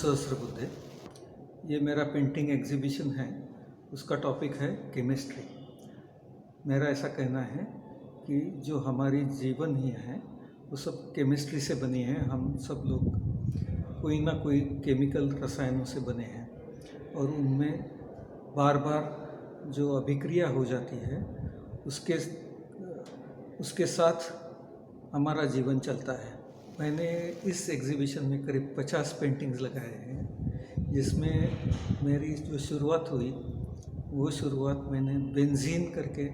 सहस्रबुद्धे। ये मेरा painting exhibition है, उसका टॉपिक है केमिस्ट्री। मेरा ऐसा कहना है कि जो हमारी जीवन ही है वो सब केमिस्ट्री से बनी है। हम सब लोग कोई ना कोई केमिकल रसायनों से बने हैं और उनमें बार बार जो अभिक्रिया हो जाती है उसके साथ हमारा जीवन चलता है। मैंने इस एग्जीबिशन में करीब 50 पेंटिंग्स लगाए हैं, जिसमें मेरी जो शुरुआत हुई वो शुरुआत मैंने बेंजीन करके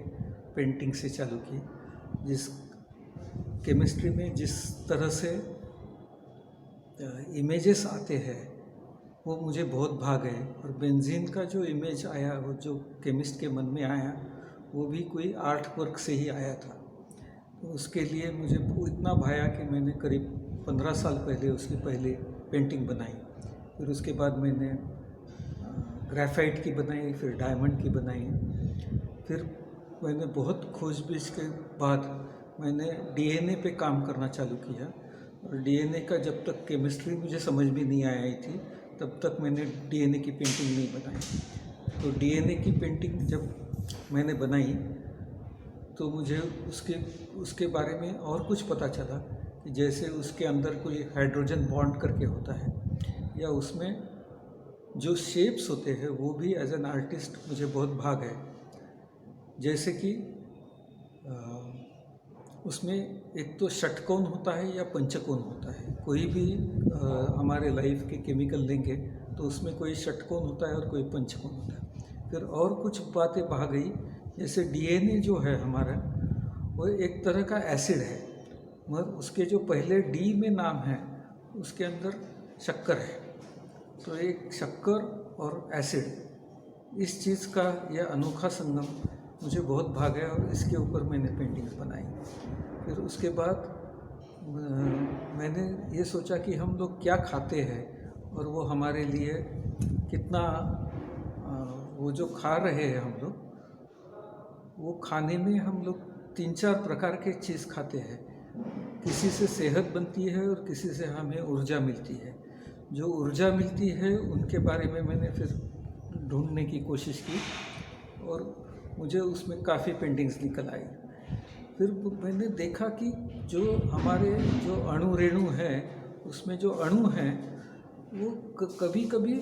पेंटिंग से चालू की। जिस केमिस्ट्री में जिस तरह से इमेजेस आते हैं वो मुझे बहुत भा गए और बेंजीन का जो इमेज आया, वो जो केमिस्ट के मन में आया, वो भी कोई आर्ट वर्क से ही आया था। तो उसके लिए मुझे इतना भाया कि मैंने करीब 15 साल पहले उसकी पहले पेंटिंग बनाई। फिर उसके बाद मैंने ग्रेफाइट की बनाई, फिर डायमंड की बनाई। फिर मैंने बहुत खोजबीन के बाद मैंने डीएनए पे काम करना चालू किया और डीएनए का जब तक केमिस्ट्री मुझे समझ में नहीं आई थी तब तक मैंने डीएनए की पेंटिंग नहीं बनाई। तो डीएनए की पेंटिंग जब मैंने बनाई तो मुझे उसके बारे में और कुछ पता चला कि जैसे उसके अंदर कोई हाइड्रोजन बॉन्ड करके होता है, या उसमें जो शेप्स होते हैं वो भी एज एन आर्टिस्ट मुझे बहुत भा गए। जैसे कि उसमें एक तो षटकोण होता है या पंचकोण होता है। कोई भी हमारे लाइफ के केमिकल लेंगे तो उसमें कोई षटकोण होता है और कोई पंचकोण होता है। फिर और कुछ बातें भा गई, जैसे डीएनए जो है हमारा वो एक तरह का एसिड है, मगर उसके जो पहले डी में नाम है उसके अंदर शक्कर है। तो एक शक्कर और एसिड, इस चीज़ का यह अनोखा संगम मुझे बहुत भा गया और इसके ऊपर मैंने पेंटिंग्स बनाई। फिर उसके बाद मैंने ये सोचा कि हम लोग क्या खाते हैं और वो हमारे लिए कितना वो जो खा रहे हैं हम लोग, वो खाने में हम लोग 3-4 प्रकार के चीज़ खाते हैं। किसी से सेहत बनती है और किसी से हमें ऊर्जा मिलती है। जो ऊर्जा मिलती है उनके बारे में मैंने फिर ढूंढने की कोशिश की और मुझे उसमें काफ़ी पेंटिंग्स निकल आई। फिर मैंने देखा कि जो हमारे जो अणु रेणु हैं उसमें जो अणु हैं वो कभी कभी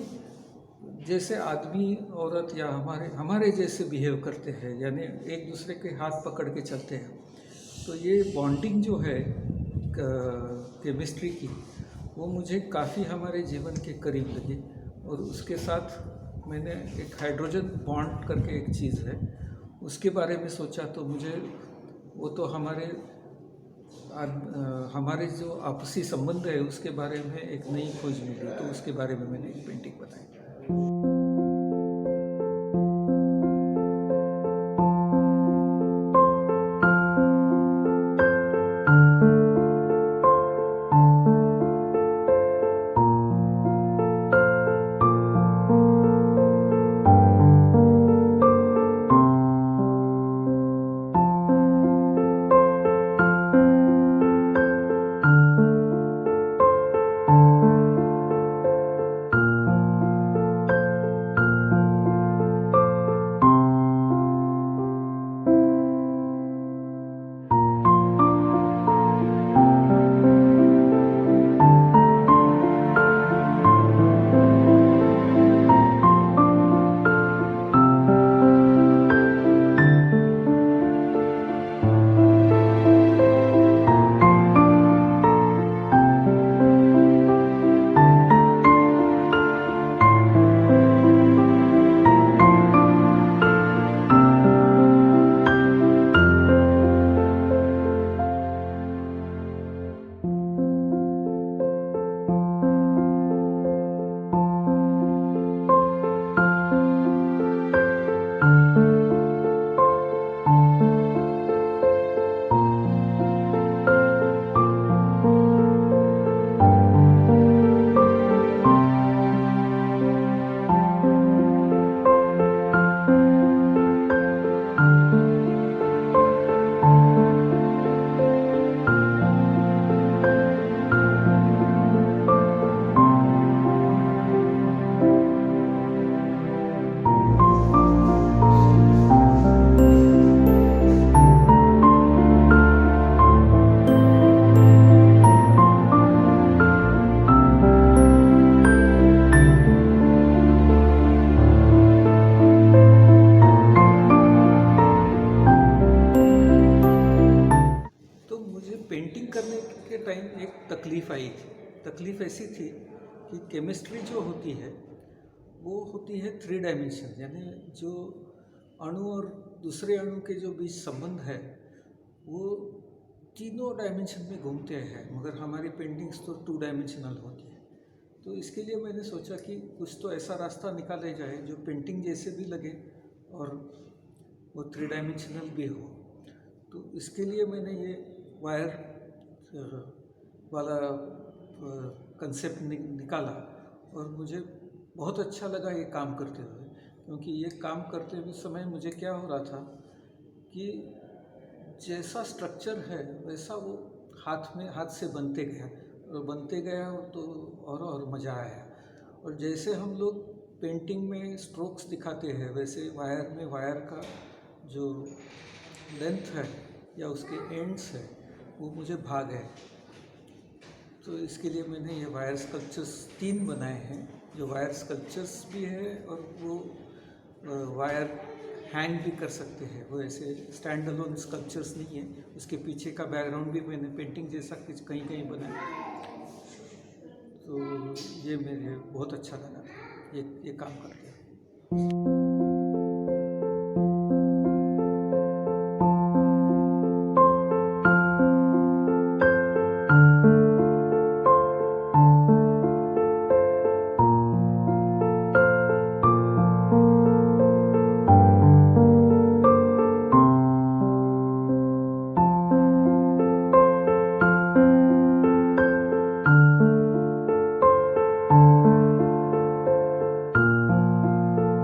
जैसे आदमी औरत या हमारे जैसे बिहेव करते हैं, यानी एक दूसरे के हाथ पकड़ के चलते हैं। तो ये बॉन्डिंग जो है केमिस्ट्री की, वो मुझे काफ़ी हमारे जीवन के करीब लगी। और उसके साथ मैंने एक हाइड्रोजन बॉन्ड करके एक चीज़ है उसके बारे में सोचा, तो मुझे वो तो हमारे जो आपसी संबंध है उसके बारे में एक नई खोज मिली, तो उसके बारे में मैंने एक पेंटिंग बनाई। कि केमिस्ट्री जो होती है वो होती है 3 डायमेंशन, यानी जो अणु और दूसरे अणु के जो बीच संबंध है वो तीनों डायमेंशन में घूमते हैं, मगर हमारी पेंटिंग्स तो 2 डायमेंशनल होती है। तो इसके लिए मैंने सोचा कि कुछ तो ऐसा रास्ता निकाला जाए जो पेंटिंग जैसे भी लगे और वो 3 डायमेंशनल भी हो। तो इसके लिए मैंने ये वायर वाला कंसेप्ट निकाला और मुझे बहुत अच्छा लगा ये काम करते हुए, क्योंकि ये काम करते हुए समय मुझे क्या हो रहा था कि जैसा स्ट्रक्चर है वैसा वो हाथ से बनते गया और बनते गया तो और मज़ा आया। और जैसे हम लोग पेंटिंग में स्ट्रोक्स दिखाते हैं वैसे वायर में वायर का जो लेंथ है या उसके एंड्स है वो मुझे भाग है। तो इसके लिए मैंने ये वायर स्कल्पचर्स 3 बनाए हैं, जो वायर स्कल्पचर्स भी है और वो वायर हैंग भी कर सकते हैं। वो ऐसे स्टैंड अलोन स्कल्पचर्स नहीं है, उसके पीछे का बैकग्राउंड भी मैंने पेंटिंग जैसा कुछ कहीं कहीं बनाया। तो ये मेरे बहुत अच्छा लगा ये काम करके।